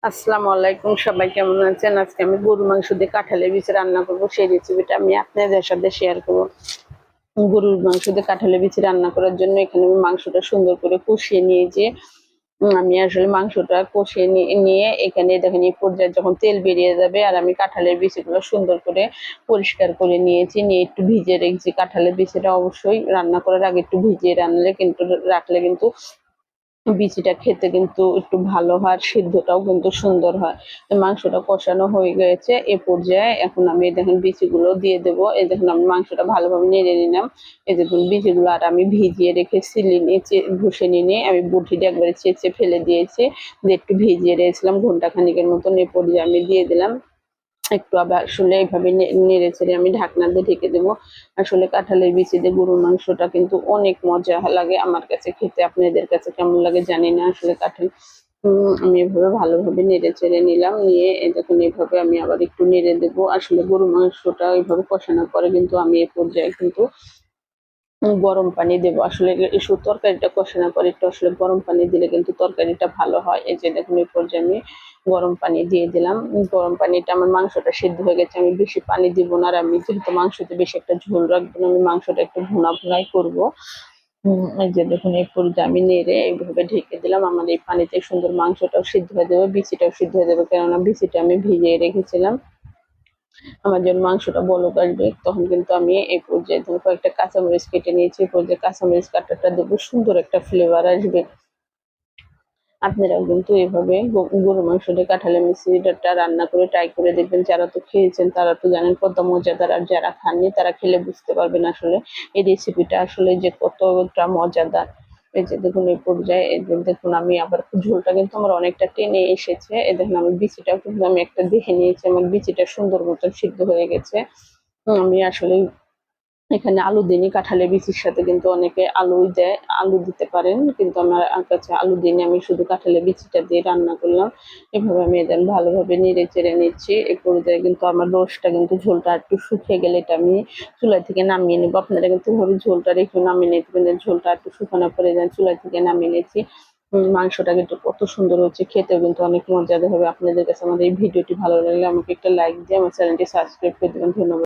আসসালামু আলাইকুম, সবাই কেমন আছেন? আজকে আমি গরুর মাংস দিয়ে কাঁঠালের বিচি রান্না করব। সেই রেসিপিটা আমি আপনাদের সাথে শেয়ার করব। গরুর মাংস দিয়ে কাঁঠালের বিচি রান্না করার জন্য এখানে আমি মাংসটা সুন্দর করে কষিয়ে নিয়েছি। আমি আসলে মাংসটা কষিয়ে নিয়ে এখানে দেখেন এই পর্যায়ে যখন তেল বেরিয়ে যাবে আর আমি কাঁঠালের বিচিগুলো সুন্দর করে পরিষ্কার করে নিয়েছি, নিয়ে একটু ভিজিয়ে রেখেছি। কাঁঠালের বিচিটা অবশ্যই রান্না করার আগে একটু ভিজিয়ে রাখলে কিন্তু বিচিটা খেতে কিন্তু একটু ভালো হয়, আর সিদ্ধটাও কিন্তু সুন্দর হয়। মাংসটা কষানো হয়ে গেছে, এ পর্যায়ে এখন আমি দেখেন বিচিগুলো দিয়ে দেবো। এই দেখুন আমি মাংসটা ভালোভাবে নেড়ে নিলাম। এই দেখুন বিচিগুলো আর আমি ভিজিয়ে রেখে ঘষে নিয়ে আমি বটিটা একবারে চেঁচে ফেলে দিয়েছি, দিয়ে একটু ভিজিয়ে রেখেছিলাম ঘন্টা খানিকের মতন। এ পর্যায়ে আমি দিয়ে দিলাম একটু, আবার আসলে এইভাবে নেড়ে ছেড়ে আমি ঢাকনা দিয়ে ঢেকে দেবো। আসলে কাঁঠালের বিচি দিয়ে গরুর মাংসটা কিন্তু অনেক মজা লাগে আমার কাছে খেতে। আপনাদের কাছে কেমন লাগে জানি না। আসলে কাঁঠাল আমি এভাবে ভালোভাবে নেড়ে চেড়ে নিলাম, নিয়ে দেখুন এইভাবে আমি আবার একটু নেড়ে দেবো। আসলে গরুর মাংসটা এইভাবে কষানোর পরে কিন্তু আমি এ পর্যায়ে কিন্তু গরম পানি দেবো। আসলে তরকারিটা কষানোর পরে একটু আসলে গরম পানি দিলে কিন্তু তরকারিটা ভালো হয়। এই যে দেখুন এই পর্যায়ে আমি গরম পানি দিয়ে দিলাম। গরম পানিটা, আমার মাংসটা সিদ্ধ হয়ে গেছে, আমি বেশি পানি দিব না। আর আমি যেহেতু মাংসতে বেশি একটা ঝোল রাখবো না, আমি মাংসটা একটু ভুনাই করবো। এই যে দেখুন এই পর্যায়ে আমি নেড়ে এইভাবে ঢেকে দিলাম। আমার এই পানিতে সুন্দর মাংসটাও সিদ্ধ হয়ে যাবে, বিচিটাও সিদ্ধ হয়ে যাবে, কেননা বিচিটা আমি ভিজিয়ে রেখেছিলাম। আমার যখন মাংসটা বলক আসবে তখন কিন্তু আমি এই পর্যায়ে ধরুন কয়েকটা কাঁচামরিচ কেটে নিয়েছি। এই পর্যায়ে কাঁচামরিচ কাটাটা দেবো, সুন্দর একটা ফ্লেভার আসবে। আপনারাও কিন্তু এভাবে গরুর মাংস দিয়ে কাঁঠালের বিচিটা রান্না করে ট্রাই করে দেখবেন। যারা তো খেয়েছেন তারা তো জানেন কত মজাদার, আর যারা খাননি তারা খেলে বুঝতে পারবেন আসলে এই রেসিপিটা আসলে যে কতটা মজাদার। এই যে দেখুন এই পর্যায়ে এই যে দেখুন আমি আবার ঝোলটা কিন্তু আমার অনেকটা টেনে এসেছে। এই দেখুন আমি বিচিটাও কিন্তু আমি একটা দেখে নিয়েছি, আমার বিচিটা সুন্দর মতন সিদ্ধ হয়ে গেছে। আমি আসলে এখানে আলু দিইনি, কাঁঠালের বিচির সাথে কিন্তু অনেকে আলুই দেয়, আলু দিতে পারেন, কিন্তু আমার কাছে আলু দিইনি, আমি শুধু কাঁঠালের বিচিটা দিয়ে রান্না করলাম। এভাবে আমি এদের ভালোভাবে নেড়ে চেড়ে নিচ্ছি। এ পর্যায়ে কিন্তু আমার রসটা কিন্তু ঝোলটা একটু শুকিয়ে গেলে এটা আমি চুলা থেকে নামিয়ে নেবো। আপনারা কিন্তু এভাবে ঝোলটা রেখে নামিয়ে নিতে পারেন। ঝোলটা একটু শুকানোর পরে চুলা থেকে নামিয়ে নিয়েছি। মাংসটা কিন্তু কত সুন্দর হচ্ছে, খেতেও কিন্তু অনেক মজাদার হবে। আপনাদের কাছে আমাদের এই ভিডিওটি ভালো লাগলে আমাকে একটা লাইক দিয়ে আমার চ্যানেলটি সাবস্ক্রাইব করে দেবেন। ধন্যবাদ।